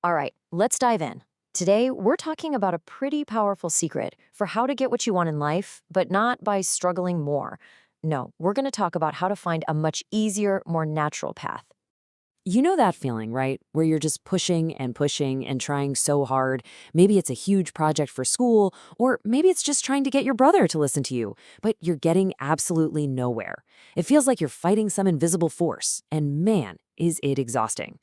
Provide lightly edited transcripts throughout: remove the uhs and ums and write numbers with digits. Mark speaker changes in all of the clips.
Speaker 1: All right, let's dive in. Today, we're talking about a pretty powerful secret for how to get what you want in life, but not by struggling more. No, we're going to talk about how to find a much easier, more natural path.
Speaker 2: You know that feeling, right? Where you're just pushing and trying so hard. Maybe it's a huge project for school, or maybe it's just trying to get your brother to listen to you, but you're getting absolutely nowhere. It feels like you're fighting some invisible force, and man, is it exhausting.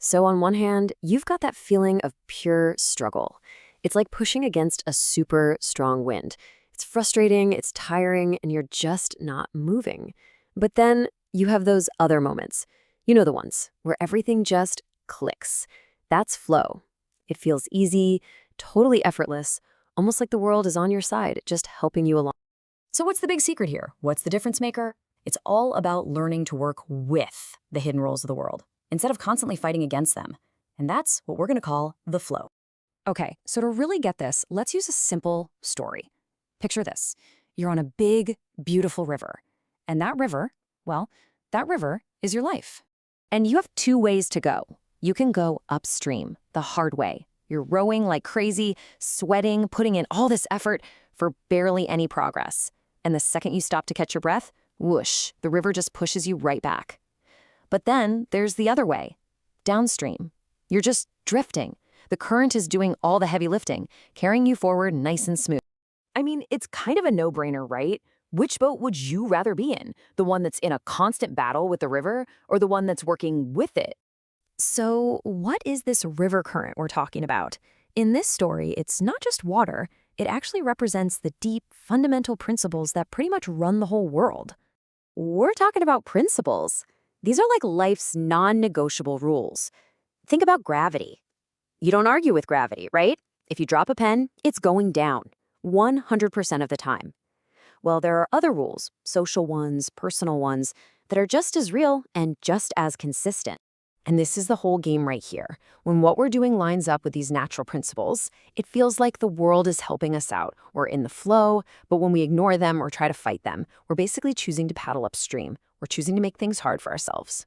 Speaker 1: So, on one hand, you've got that feeling of pure struggle. It's like pushing against a super strong wind. It's frustrating, it's tiring, and you're just not moving. But then you have those other moments. You know the ones where everything just clicks. That's flow. It feels easy, totally effortless, almost like the world is on your side, just helping you along. So, what's the big secret here? What's the difference maker? It's all about learning to work with the hidden rules of the world instead of constantly fighting against them. And that's what we're going to call the flow. Okay, so to really get this, let's use a simple story. Picture this. You're on a big, beautiful river. And that river, well, that river is your life. And you have two ways to go. You can go upstream, the hard way. You're rowing like crazy, sweating, putting in all this effort for barely any progress. And the second you stop to catch your breath, whoosh, the river just pushes you right back. But then there's the other way, downstream. You're just drifting. The current is doing all the heavy lifting, carrying you forward nice and smooth. I mean, it's kind of a no-brainer, right? Which boat would you rather be in? The one that's in a constant battle with the river or the one that's working with it? So, what is this river current we're talking about? In this story, it's not just water, it actually represents the deep, fundamental principles that pretty much run the whole world. We're talking about principles. These are like life's non-negotiable rules. Think about gravity. You don't argue with gravity, right? If you drop a pen, it's going down 100% of the time. Well, there are other rules, social ones, personal ones, that are just as real and just as consistent. And this is the whole game right here. When what we're doing lines up with these natural principles, it feels like the world is helping us out. We're in the flow, but when we ignore them or try to fight them, we're basically choosing to paddle upstream. We're choosing to make things hard for ourselves.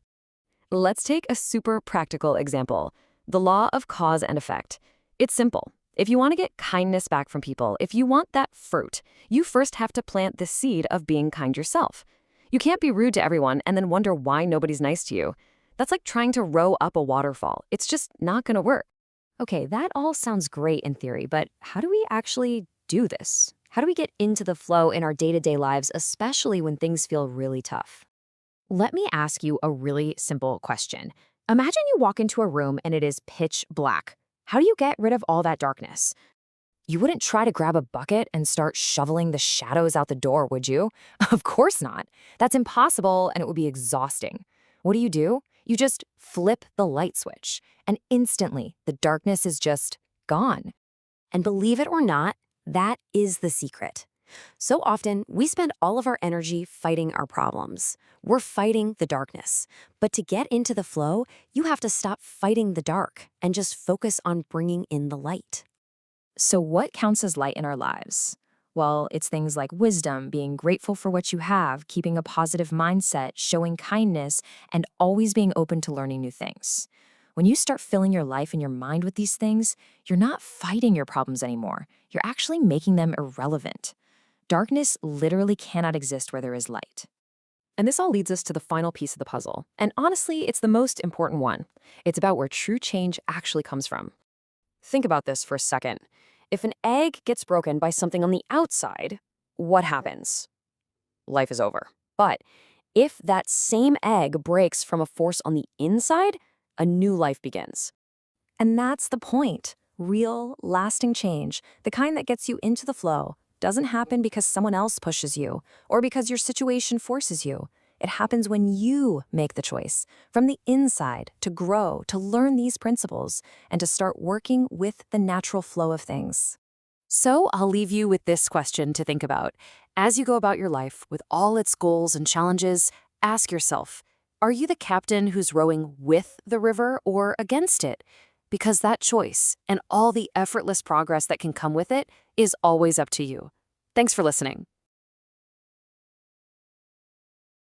Speaker 1: Let's take a super practical example. The law of cause and effect. It's simple. If you want to get kindness back from people, if you want that fruit, you first have to plant the seed of being kind yourself. You can't be rude to everyone and then wonder why nobody's nice to you. That's like trying to row up a waterfall. It's just not going to work. Okay, that all sounds great in theory, but how do we actually do this? How do we get into the flow in our day-to-day lives, especially when things feel really tough? Let me ask you a really simple question. Imagine you walk into a room and it is pitch black. How do you get rid of all that darkness? You wouldn't try to grab a bucket and start shoveling the shadows out the door, would you? Of course not. That's impossible and it would be exhausting. What do? You just flip the light switch, and instantly the darkness is just gone. And believe it or not, that is the secret. So often, we spend all of our energy fighting our problems. We're fighting the darkness. But to get into the flow, you have to stop fighting the dark and just focus on bringing in the light. So what counts as light in our lives? Well, it's things like wisdom, being grateful for what you have, keeping a positive mindset, showing kindness, and always being open to learning new things. When you start filling your life and your mind with these things, you're not fighting your problems anymore. You're actually making them irrelevant. Darkness literally cannot exist where there is light. And this all leads us to the final piece of the puzzle. And honestly, it's the most important one. It's about where true change actually comes from. Think about this for a second. If an egg gets broken by something on the outside, what happens? Life is over. But if that same egg breaks from a force on the inside, a new life begins. And that's the point. Real, lasting change, the kind that gets you into the flow, doesn't happen because someone else pushes you or because your situation forces you. It happens when you make the choice from the inside to grow, to learn these principles, and to start working with the natural flow of things. So I'll leave you with this question to think about. As you go about your life with all its goals and challenges, ask yourself, are you the captain who's rowing with the river or against it? Because that choice and all the effortless progress that can come with it is always up to you. Thanks for listening.